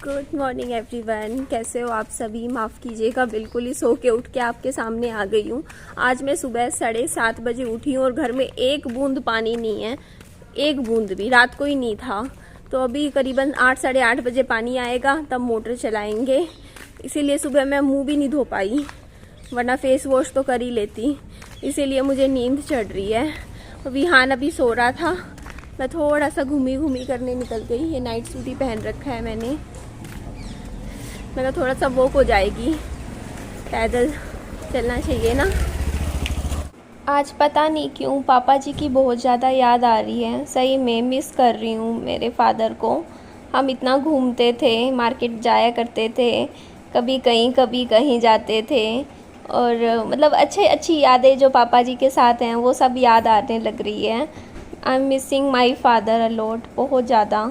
Good morning everyone, कैसे हो आप सभी। माफ़ कीजिएगा, बिल्कुल ही सो के उठ के आपके सामने आ गई हूँ। आज मैं सुबह 7:30 बजे उठी हूँ और घर में एक बूंद पानी नहीं है, एक बूंद भी। रात को ही नहीं था, तो अभी करीबन 8 साढ़े 8 बजे पानी आएगा, तब मोटर चलाएंगे। इसीलिए सुबह मैं मुँह भी नहीं धो पाई, वरना फेस वॉश तो कर ही लेती। इसीलिए मुझे नींद चढ़ रही है। विहान अभी सो रहा था, मैं थोड़ा सा घूमी करने निकल गई। ये नाइट सूट ही पहन रखा है मैंने थोड़ा सा वॉक हो जाएगी, पैदल चलना चाहिए ना। आज पता नहीं क्यों पापा जी की बहुत ज़्यादा याद आ रही है। सही में मिस कर रही हूँ मेरे फादर को। हम इतना घूमते थे, मार्केट जाया करते थे, कभी कहीं जाते थे, और मतलब अच्छी यादें जो पापा जी के साथ हैं वो सब याद आने लग रही है। I am missing my father a lot, बहुत ज़्यादा।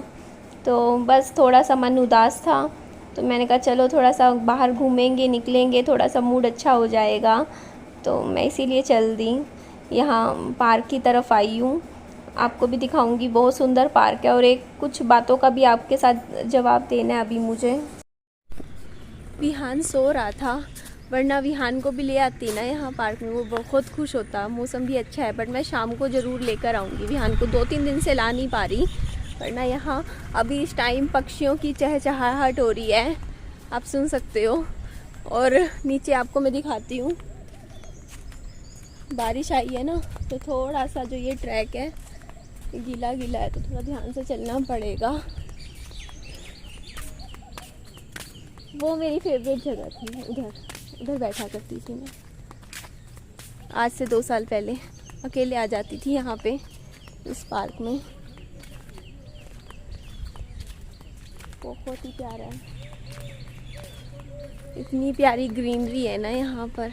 तो बस थोड़ा सा मन उदास था, तो मैंने कहा चलो थोड़ा सा बाहर घूमेंगे, निकलेंगे, थोड़ा सा मूड अच्छा हो जाएगा। तो मैं इसीलिए चल दी, यहाँ पार्क की तरफ आई हूँ। आपको भी दिखाऊंगी, बहुत सुंदर पार्क है। और एक कुछ बातों का भी आपके साथ जवाब देना है अभी मुझे। विहान सो रहा था, वरना विहान को भी ले आती ना यहाँ पार्क में, वो बहुत खुश होता। मौसम भी अच्छा है, बट मैं शाम को ज़रूर लेकर आऊँगी विहान को। 2-3 दिन से ला नहीं पा रही, वरना यहाँ अभी इस टाइम पक्षियों की चहचहाहट हो रही है, आप सुन सकते हो। और नीचे आपको मैं दिखाती हूँ, बारिश आई है ना, तो थोड़ा सा जो ये ट्रैक है ये गीला है, तो थोड़ा ध्यान से चलना पड़ेगा। वो मेरी फेवरेट जगह थी, उधर बैठा करती थी मैं। आज से 2 साल पहले अकेले आ जाती थी यहाँ पे इस पार्क में। बहुत ही प्यारा है, इतनी प्यारी ग्रीनरी है ना यहाँ पर,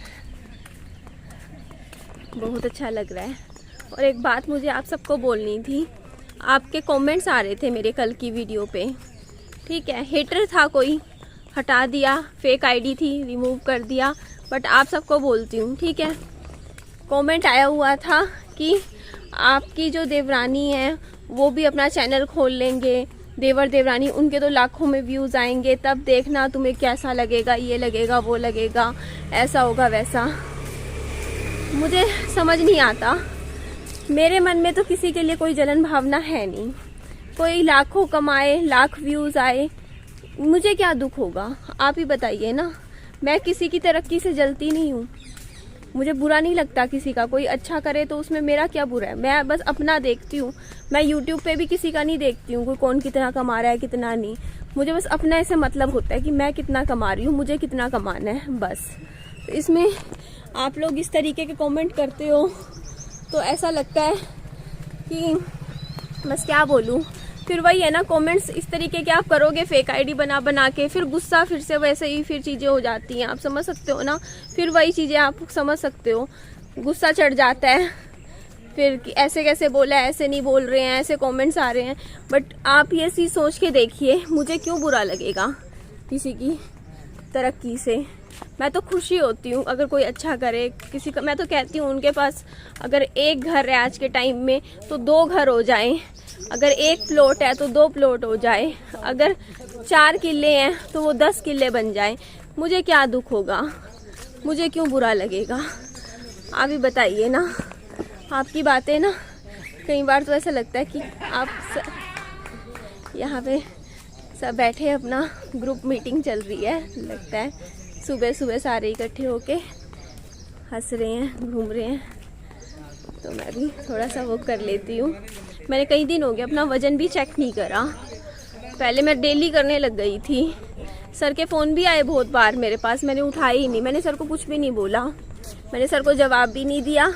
बहुत अच्छा लग रहा है। और एक बात मुझे आप सबको बोलनी थी, आपके कमेंट्स आ रहे थे मेरे कल की वीडियो पे, ठीक है। हेटर था कोई, हटा दिया, फेक आईडी थी, रिमूव कर दिया, बट आप सबको बोलती हूँ, ठीक है। कमेंट आया हुआ था कि आपकी जो देवरानी है वो भी अपना चैनल खोल लेंगे, देवर देवरानी, उनके तो लाखों में व्यूज़ आएंगे, तब देखना तुम्हें कैसा लगेगा, ये लगेगा, वो लगेगा, ऐसा होगा वैसा। मुझे समझ नहीं आता, मेरे मन में तो किसी के लिए कोई जलन भावना है नहीं। कोई लाखों कमाए, लाख व्यूज़ आए, मुझे क्या दुख होगा, आप ही बताइए ना। मैं किसी की तरक्की से जलती नहीं हूँ, मुझे बुरा नहीं लगता किसी का कोई अच्छा करे तो उसमें मेरा क्या बुरा है। मैं बस अपना देखती हूँ। मैं YouTube पे भी किसी का नहीं देखती हूँ कोई कौन कितना कमा रहा है कितना नहीं। मुझे बस अपना ऐसे मतलब होता है कि मैं कितना कमा रही हूँ, मुझे कितना कमाना है, बस। तो इसमें आप लोग इस तरीके के कमेंट करते हो तो ऐसा लगता है कि बस क्या बोलूँ। फिर वही है ना, कमेंट्स इस तरीके के आप करोगे फेक आईडी बना के, फिर गुस्सा फिर से वैसे ही फिर चीज़ें हो जाती हैं, आप समझ सकते हो ना। फिर वही चीज़ें आप समझ सकते हो, गुस्सा चढ़ जाता है, फिर ऐसे कैसे बोला, ऐसे नहीं बोल रहे हैं, ऐसे कमेंट्स आ रहे हैं। बट आप ये चीज़ सोच के देखिए, मुझे क्यों बुरा लगेगा किसी की तरक्की से। मैं तो खुशी होती हूँ अगर कोई अच्छा करे किसी का। मैं तो कहती हूँ उनके पास अगर एक घर है आज के टाइम में तो 2 घर हो जाएं, अगर 1 प्लॉट है तो 2 प्लॉट हो जाए, अगर 4 किले हैं तो वो 10 किले बन जाए। मुझे क्या दुख होगा, मुझे क्यों बुरा लगेगा, आप ही बताइए ना। आपकी बातें ना कई बार तो ऐसा लगता है कि आप यहाँ पे सब बैठे, अपना ग्रुप मीटिंग चल रही है, लगता है सुबह सुबह सारे इकट्ठे होके हंस रहे हैं, घूम रहे हैं। तो मैं भी थोड़ा सा वो कर लेती हूँ। मैंने कई दिन हो गए अपना वज़न भी चेक नहीं करा, पहले मैं डेली करने लग गई थी। सर के फ़ोन भी आए बहुत बार मेरे पास, मैंने उठाया ही नहीं। मैंने सर को कुछ भी नहीं बोला, मैंने सर को जवाब भी नहीं दिया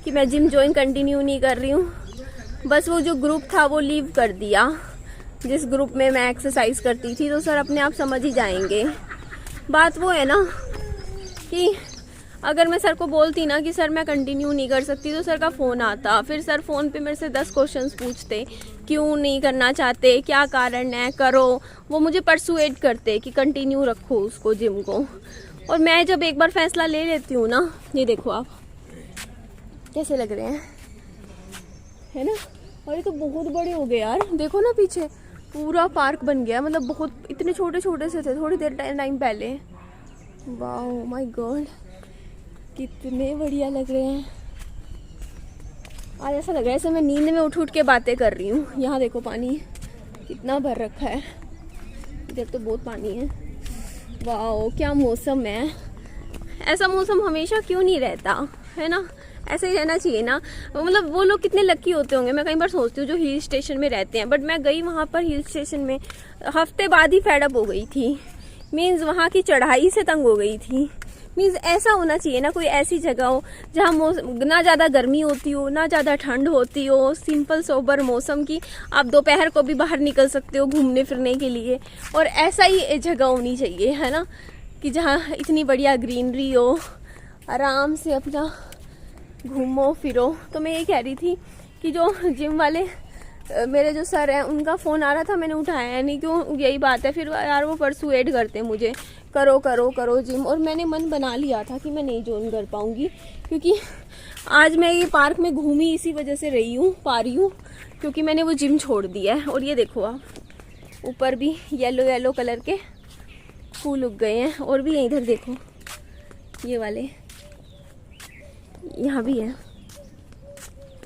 कि मैं जिम ज्वाइन कंटिन्यू नहीं कर रही हूँ। बस वो जो ग्रुप था वो लीव कर दिया, जिस ग्रुप में मैं एक्सरसाइज करती थी। तो सर अपने आप समझ ही जाएंगे। बात वो है ना कि अगर मैं सर को बोलती ना कि सर मैं कंटिन्यू नहीं कर सकती, तो सर का फ़ोन आता, फिर सर फ़ोन पे मेरे से 10 क्वेश्चंस पूछते, क्यों नहीं करना चाहते, क्या कारण है, करो। वो मुझे परसुएट करते कि कंटिन्यू रखो उसको, जिम को। और मैं जब एक बार फैसला ले लेती हूँ ना, ये देखो आप कैसे लग रहे हैं, है ना। और ये तो बहुत बड़े हो गए यार, देखो ना पीछे पूरा पार्क बन गया, मतलब बहुत, इतने छोटे छोटे से थे थोड़ी देर टाइम पहले। वाओ माय गॉड, कितने बढ़िया लग रहे हैं। आज ऐसा लग रहा है जैसे मैं नींद में उठ के बातें कर रही हूँ। यहाँ देखो पानी कितना भर रखा है, इधर तो बहुत पानी है। वाओ क्या मौसम है। ऐसा मौसम हमेशा क्यों नहीं रहता है ना, ऐसे ही रहना चाहिए ना। मतलब वो लोग कितने लकी होते होंगे, मैं कई बार सोचती हूँ जो हिल स्टेशन में रहते हैं। बट मैं गई वहाँ पर हिल स्टेशन में, हफ्ते बाद ही फेड अप हो गई थी। मीन्स वहाँ की चढ़ाई से तंग हो गई थी। मीन्स ऐसा होना चाहिए ना, कोई ऐसी जगह हो जहाँ ना ज़्यादा गर्मी होती हो ना ज़्यादा ठंड होती हो, सिंपल सोबर मौसम की आप दोपहर को भी बाहर निकल सकते हो घूमने फिरने के लिए। और ऐसा ही जगह होनी चाहिए है ना, कि जहाँ इतनी बढ़िया ग्रीनरी हो, आराम से अपना घूमो फिरो। तो मैं ये कह रही थी कि जो जिम वाले मेरे जो सर हैं उनका फ़ोन आ रहा था, मैंने उठाया नहीं, क्यों, यही बात है फिर यार वो परसुएड करते हैं मुझे, करो करो करो जिम। और मैंने मन बना लिया था कि मैं नहीं ज्वाइन कर पाऊँगी, क्योंकि आज मैं ये पार्क में घूमी इसी वजह से पा रही हूँ, क्योंकि मैंने वो जिम छोड़ दिया है। और ये देखो आप, ऊपर भी येलो येलो कलर के फूल उग गए हैं, और भी इधर देखो ये वाले, यहाँ भी है,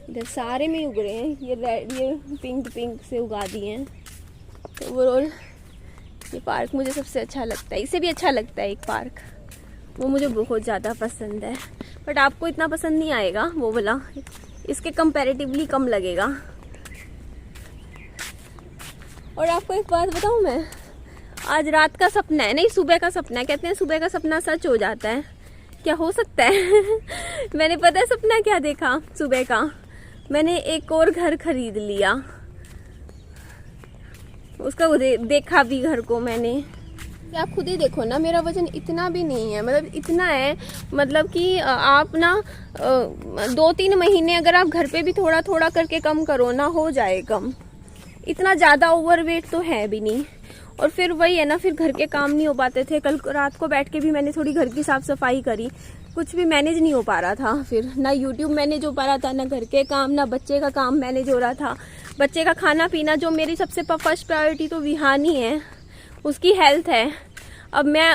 इधर सारे में उग रहे हैं। ये रेड, ये पिंक से उगा दिए हैं। तो ओवरऑल ये पार्क मुझे सबसे अच्छा लगता है, इससे भी अच्छा लगता है एक पार्क, वो मुझे बहुत ज़्यादा पसंद है। बट आपको इतना पसंद नहीं आएगा वो वाला, इसके कंपैरेटिवली कम लगेगा। और आपको एक बात बताऊँ मैं, आज रात का सपना है, नहीं सुबह का सपना है, कहते हैं सुबह का सपना सच हो जाता है। क्या हो सकता है मैंने पता है सपना क्या देखा सुबह का, मैंने एक और घर खरीद लिया, उसका देखा भी घर को मैंने। आप खुद ही देखो ना, मेरा वजन इतना भी नहीं है, मतलब इतना है, मतलब कि आप ना 2-3 महीने अगर आप घर पे भी थोड़ा थोड़ा करके कम करो ना, हो जाए कम। इतना ज़्यादा ओवरवेट तो है भी नहीं। और फिर वही है ना, फिर घर के काम नहीं हो पाते थे। कल रात को बैठ के भी मैंने थोड़ी घर की साफ सफाई करी, कुछ भी मैनेज नहीं हो पा रहा था। फिर ना यूट्यूब मैनेज हो पा रहा था, ना घर के काम, ना बच्चे का काम मैनेज हो रहा था। बच्चे का खाना पीना, जो मेरी सबसे फर्स्ट प्रायोरिटी तो विहानी है, उसकी हेल्थ है। अब मैं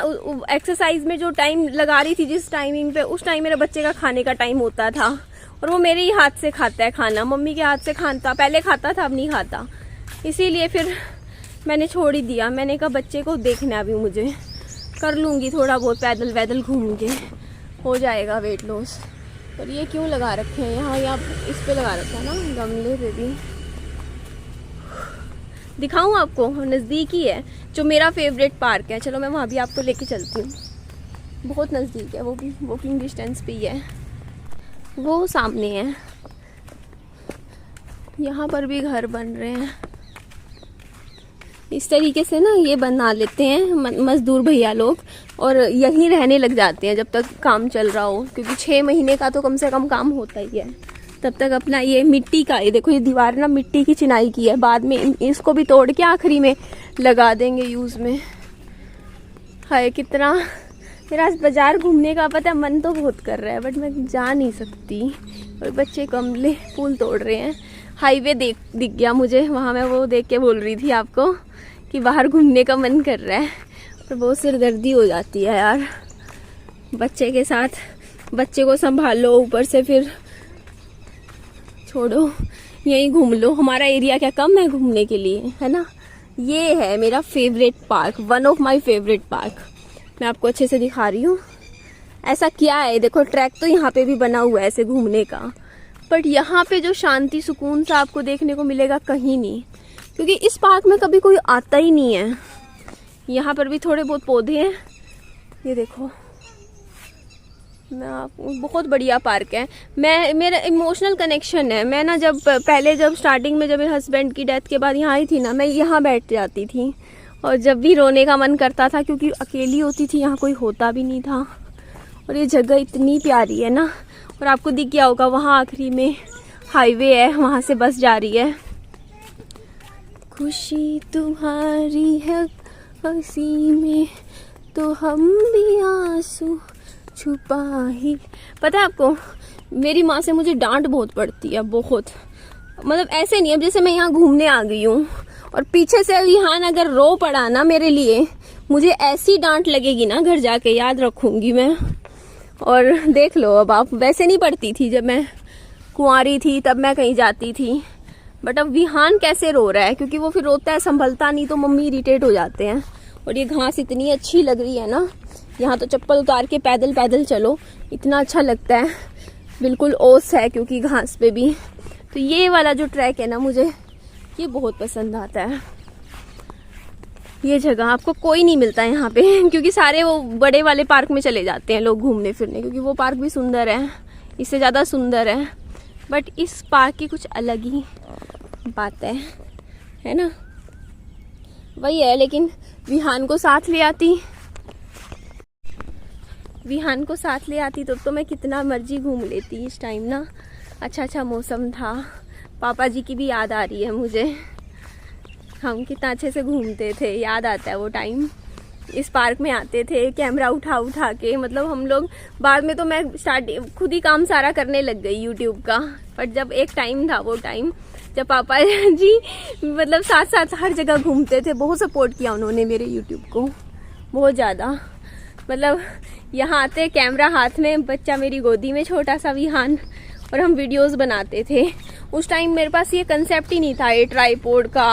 एक्सरसाइज में जो टाइम लगा रही थी जिस टाइमिंग पे, उस टाइम मेरे बच्चे का खाने का टाइम होता था, और वो मेरे ही हाथ से खाता है खाना, मम्मी के हाथ से खाता, पहले खाता था अब नहीं खाता। इसीलिए फिर मैंने छोड़ ही दिया। मैंने कहा बच्चे को देखना भी मुझे, कर लूँगी थोड़ा बहुत पैदल वैदल घूम के, हो जाएगा वेट लॉस। पर ये क्यों लगा रखे हैं यहाँ, या इस पे लगा रखा है ना गमले पे भी। दिखाऊं आपको, नज़दीक ही है जो मेरा फेवरेट पार्क है। चलो मैं वहाँ भी आपको लेके चलती हूँ, बहुत नज़दीक है, वो भी वॉकिंग डिस्टेंस पे ही है, वो सामने है। यहाँ पर भी घर बन रहे हैं इस तरीके से ना, ये बना लेते हैं मजदूर भैया लोग, और यहीं रहने लग जाते हैं जब तक काम चल रहा हो, क्योंकि 6 महीने का तो कम से कम काम होता ही है। तब तक अपना ये मिट्टी का, ये देखो ये दीवार ना मिट्टी की चिनाई की है, बाद में इसको भी तोड़ के आखिरी में लगा देंगे यूज़ में। हाय कितना, मेरा आज बाजार घूमने का पता है मन तो बहुत कर रहा है, बट मैं जा नहीं सकती, और बच्चे गमले फूल तोड़ रहे हैं। हाईवे दिख गया मुझे वहाँ, मैं वो देख के बोल रही थी आपको कि बाहर घूमने का मन कर रहा है, पर बहुत सिरदर्दी हो जाती है यार बच्चे के साथ। बच्चे को संभालो, ऊपर से फिर छोड़ो, यहीं घूम लो। हमारा एरिया क्या कम है घूमने के लिए, है ना। ये है मेरा favourite park, one of my favourite park. मैं आपको अच्छे से दिखा रही हूँ। ऐसा क्या है, देखो ट्रैक तो यहाँ पे भी बना हुआ है ऐसे घूमने का, बट यहाँ पे जो शांति सुकून सा आपको देखने को मिलेगा कहीं नहीं, क्योंकि इस पार्क में कभी कोई आता ही नहीं है। यहाँ पर भी थोड़े बहुत पौधे हैं, ये देखो। बहुत बढ़िया पार्क है। मेरा इमोशनल कनेक्शन है। मैं ना जब स्टार्टिंग में जब मेरे हस्बैंड की डेथ के बाद यहाँ आई थी ना, मैं यहाँ बैठ जाती थी, और जब भी रोने का मन करता था, क्योंकि अकेली होती थी, यहाँ कोई होता भी नहीं था। और ये जगह इतनी प्यारी है ना, और आपको दिख गया होगा वहाँ आखिरी में हाईवे है, वहाँ से बस जा रही है। खुशी तुम्हारी है हंसी में तो हम भी आंसू छुपा ही। पता है आपको, मेरी माँ से मुझे डांट बहुत पड़ती है, बहुत। मतलब ऐसे नहीं, अब जैसे मैं यहाँ घूमने आ गई हूँ और पीछे से विहान अगर रो पड़ा ना मेरे लिए, मुझे ऐसी डांट लगेगी ना घर जाके, याद रखूंगी मैं। और देख लो अब आप, वैसे नहीं पड़ती थी जब मैं कुंवारी थी, तब मैं कहीं जाती थी, बट अब विहान कैसे रो रहा है, क्योंकि वो फिर रोता है, संभलता नहीं, तो मम्मी इरिटेट हो जाते हैं। और ये घास इतनी अच्छी लग रही है ना, यहाँ तो चप्पल उतार के पैदल पैदल चलो, इतना अच्छा लगता है, बिल्कुल ओस है क्योंकि घास पे भी। तो ये वाला जो ट्रैक है ना, मुझे ये बहुत पसंद आता है। ये जगह आपको कोई नहीं मिलता है यहाँ पे, क्योंकि सारे वो बड़े वाले पार्क में चले जाते हैं लोग घूमने फिरने, क्योंकि वो पार्क भी सुंदर है, इससे ज़्यादा सुंदर है। बट इस पार्क की कुछ अलग ही बात है ना। वही है, लेकिन विहान को साथ ले आती तो मैं कितना मर्जी घूम लेती इस टाइम ना। अच्छा मौसम था, पापा जी की भी याद आ रही है मुझे, हम कितना अच्छे से घूमते थे, याद आता है वो टाइम। इस पार्क में आते थे कैमरा उठा के, मतलब हम लोग, बाद में तो मैं खुद ही काम सारा करने लग गई यूट्यूब का, बट जब एक टाइम था, वो टाइम जब पापा जी मतलब साथ हर जगह घूमते थे, बहुत सपोर्ट किया उन्होंने मेरे यूट्यूब को, बहुत ज़्यादा। मतलब यहाँ आते कैमरा हाथ में, बच्चा मेरी गोदी में छोटा सा विहान, और हम वीडियोस बनाते थे। उस टाइम मेरे पास ये कंसेप्ट ही नहीं था, ये ट्राइपॉड का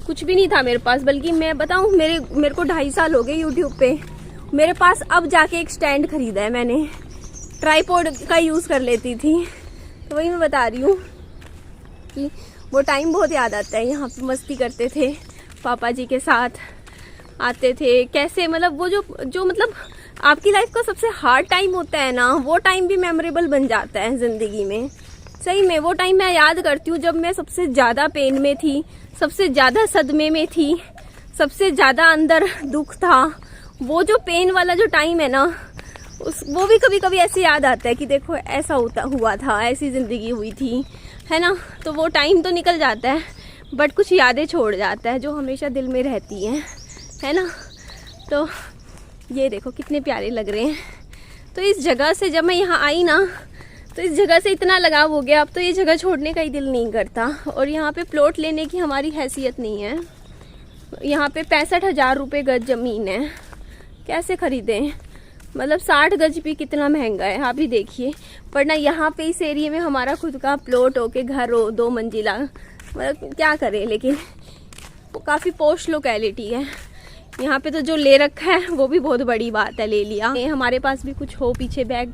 कुछ भी नहीं था मेरे पास। बल्कि मैं बताऊं, मेरे को 2.5 साल हो गए यूट्यूब पे, मेरे पास अब जाके एक स्टैंड खरीदा है मैंने, ट्राइपॉड का यूज़ कर लेती थी। तो वही मैं बता रही हूँ कि वो टाइम बहुत याद आता है। यहाँ पे मस्ती करते थे पापा जी के साथ, आते थे कैसे, मतलब वो जो मतलब आपकी लाइफ का सबसे हार्ड टाइम होता है ना, वो टाइम भी मेमोरेबल बन जाता है ज़िंदगी में। सही में वो टाइम मैं याद करती हूँ जब मैं सबसे ज़्यादा पेन में थी, सबसे ज़्यादा सदमे में थी, सबसे ज़्यादा अंदर दुख था। वो जो पेन वाला जो टाइम है ना, वो भी कभी कभी ऐसे याद आता है कि देखो ऐसा हुआ था, ऐसी ज़िंदगी हुई थी, है ना। तो वो टाइम तो निकल जाता है, बट कुछ यादें छोड़ जाता है जो हमेशा दिल में रहती हैं, है ना। तो ये देखो कितने प्यारे लग रहे हैं। तो इस जगह से जब मैं यहाँ आई ना, तो इस जगह से इतना लगाव हो गया, अब तो ये जगह छोड़ने का ही दिल नहीं करता। और यहाँ पे प्लॉट लेने की हमारी हैसियत नहीं है। यहाँ पे 65,000 रुपये गज ज़मीन है, कैसे खरीदें। मतलब 60 गज भी कितना महंगा है, आप ही देखिए। पर ना यहाँ पे इस एरिया में हमारा खुद का प्लॉट हो के घर हो 2 मंजिला, मतलब क्या करें। लेकिन वो काफ़ी पोश लोकेलिटी है। यहाँ पे तो जो ले रखा है वो भी बहुत बड़ी बात है, ले लिया। हमारे पास भी कुछ हो पीछे बैग,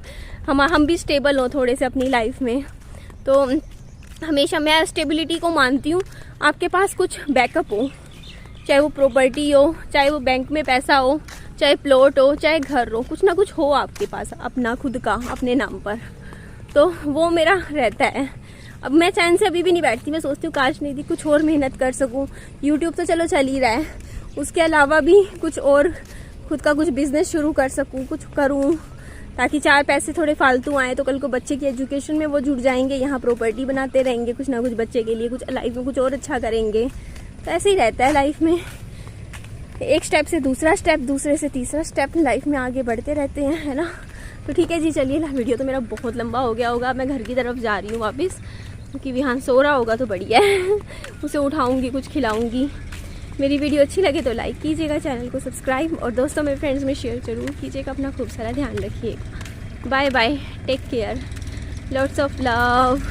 हम भी स्टेबल हो थोड़े से अपनी लाइफ में। तो हमेशा मैं स्टेबिलिटी को मानती हूँ, आपके पास कुछ बैकअप हो, चाहे वो प्रॉपर्टी हो, चाहे वो बैंक में पैसा हो, चाहे प्लॉट हो, चाहे घर हो, कुछ ना कुछ हो आपके पास अपना खुद का, अपने नाम पर। तो वो मेरा रहता है। अब मैं चैन से अभी भी नहीं बैठती, मैं सोचती हूँ काश नहीं थी, कुछ और मेहनत कर सकूँ। यूट्यूब तो चलो चल ही रहा है, उसके अलावा भी कुछ और खुद का कुछ बिजनेस शुरू कर सकूँ, कुछ करूँ, ताकि 4 पैसे थोड़े फालतू आए तो कल को बच्चे की एजुकेशन में वो जुड़ जाएंगे। यहाँ प्रॉपर्टी बनाते रहेंगे कुछ ना कुछ बच्चे के लिए, कुछ लाइफ में कुछ और अच्छा करेंगे। तो ऐसे ही रहता है लाइफ में, एक स्टेप से दूसरा स्टेप, दूसरे से तीसरा स्टेप, लाइफ में आगे बढ़ते रहते हैं, है ना। तो ठीक है जी, चलिए ना, वीडियो तो मेरा बहुत लंबा हो गया होगा। मैं घर की तरफ जा रही हूँ वापस, क्योंकि विहान सो रहा होगा तो बढ़िया है, उसे उठाऊँगी, कुछ खिलाऊँगी। मेरी वीडियो अच्छी लगे तो लाइक कीजिएगा, चैनल को सब्सक्राइब, और दोस्तों मेरे फ्रेंड्स में शेयर जरूर कीजिएगा। अपना खूब सारा ध्यान रखिएगा। Bye bye, take care, lots of love.